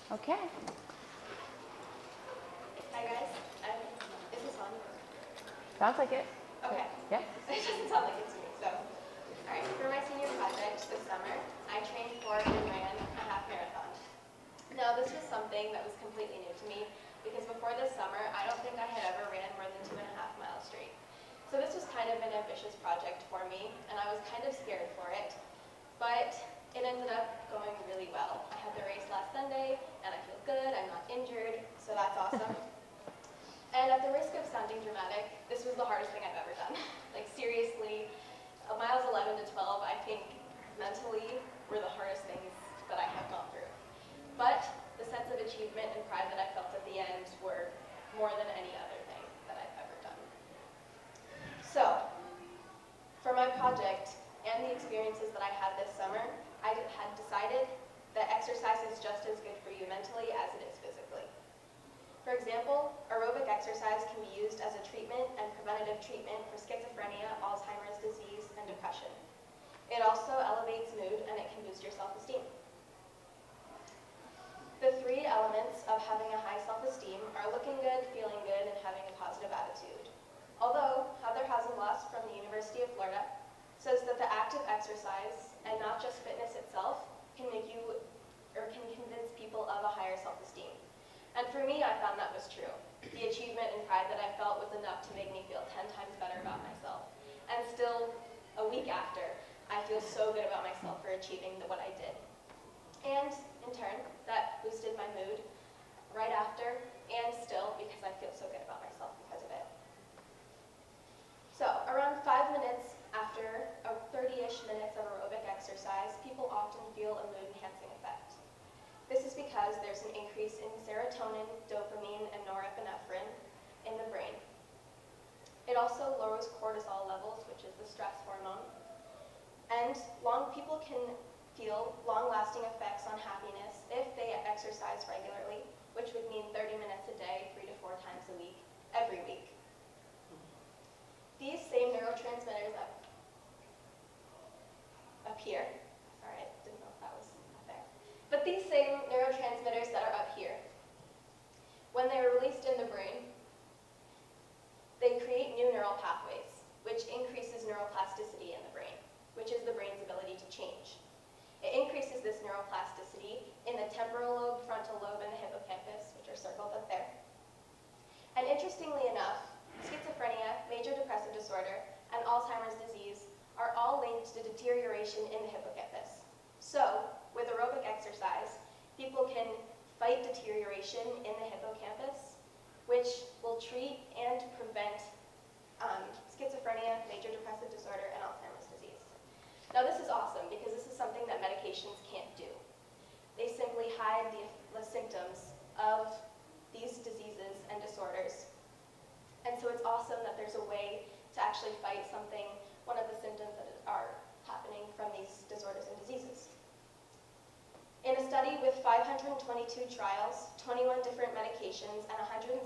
Okay. Hi guys, is this on? Sounds like it. Okay. Yeah. It doesn't sound like it's me, so. Alright, for my senior project this summer, I trained for and ran a half marathon. Now this was something that was completely new to me because before this summer, I don't think I had ever ran more than 2.5 miles straight. So this was kind of an ambitious project for me, and I was kind of scared for it, but it ended up going really well. I had the race last Sunday, and I feel good, I'm not injured, so that's awesome. And at the risk of sounding dramatic, this was the hardest thing I've ever done. Like seriously, miles 11 to 12, I think mentally were the hardest things that I have gone through. But the sense of achievement and pride that I felt at the end were more than any other thing that I've ever done. So, for my project and the experiences that I had this summer, I had decided that exercise is just as good for you mentally as it is physically. For example, aerobic exercise can be used as a treatment and preventative treatment for schizophrenia, Alzheimer's disease, and depression. It also elevates mood and it can boost your self-esteem. The 3 elements of having a high self-esteem are looking good, feeling good, and having a positive attitude. Although Heather Hasenloss from the University of Florida says that the act of exercise, and not just fitness itself, can make you, or can convince people of a higher self-esteem. And for me, I found that was true. The achievement and pride that I felt was enough to make me feel 10 times better about myself. And still, a week after, I feel so good about myself for achieving what I did. And in turn, that boosted my mood right after, and still, because I feel so good about myself because of it. So, around 5 minutes after 30-ish minutes of aerobic exercise, people often feel a mood-enhancing effect. This is because there's an increase in serotonin, dopamine, and norepinephrine in the brain. It also lowers cortisol levels, which is the stress hormone. And people can feel long-lasting effects on happiness if they exercise regularly, which would mean 30 minutes a day, 3 to 4 times a week, every week. These same neurotransmitters up here, sorry, I didn't know if that was up there, but these same neurotransmitters that are up here, when they are released in the brain, they create new neural pathways, which increases neuroplasticity in the brain, which is the brain's ability to change. It increases this neuroplasticity in the temporal lobe, frontal lobe, and the hippocampus, which are circled up there. And interestingly enough, schizophrenia, major depressive disorder, and Alzheimer's disease are all linked to deterioration in the hippocampus. So, with aerobic exercise, people can fight deterioration in the hippocampus, which will treat and prevent schizophrenia, major depressive disorder, and Alzheimer's disease. Now this is awesome because this is something that medications can't do. They simply hide the symptoms of these diseases and disorders. And so it's awesome that there's a way to actually fight one of the symptoms that are happening from these disorders and diseases. In a study with 522 trials, 21 different medications, and 116,477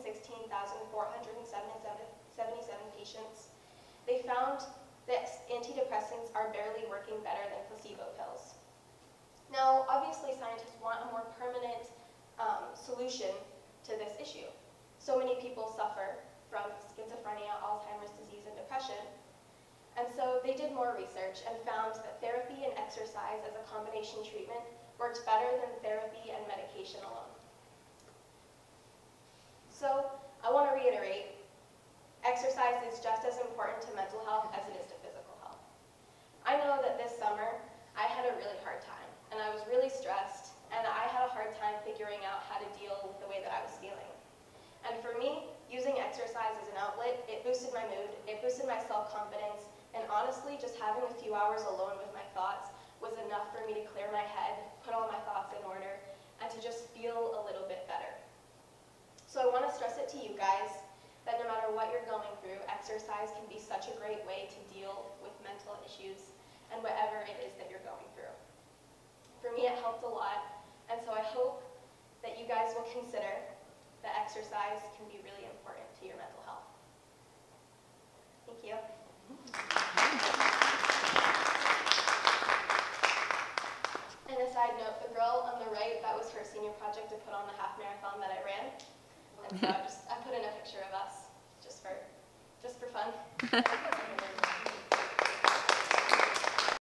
patients, they found that antidepressants are barely working better than placebo pills. Now, obviously, scientists want a more permanent solution to this issue. So many people suffer from schizophrenia, Alzheimer's disease, and depression. And so they did more research and found that therapy and exercise as a combination treatment worked better than therapy and medication alone. So I want to reiterate, exercise is just as important to mental health as it is to physical health. I know that this summer I had a really hard time, and I was really stressed, and I had a hard time figuring out how to deal with the way that I was feeling. And for me, using exercise as an outlet, it boosted my mood, it boosted my self-confidence, and honestly, just having a few hours alone with my thoughts was enough for me to clear my head, put all my thoughts in order, and to just feel a little bit better. So I want to stress it to you guys that no matter what you're going through, exercise can be such a great way to deal with mental issues and whatever it is that you're going through. For me, it helped a lot, and so I hope that you guys will consider that exercise can be really important to your mental health. Thank you. And a side note, the girl on the right, that was her senior a new project to put on the half marathon that I ran. And so I put in a picture of us just for fun.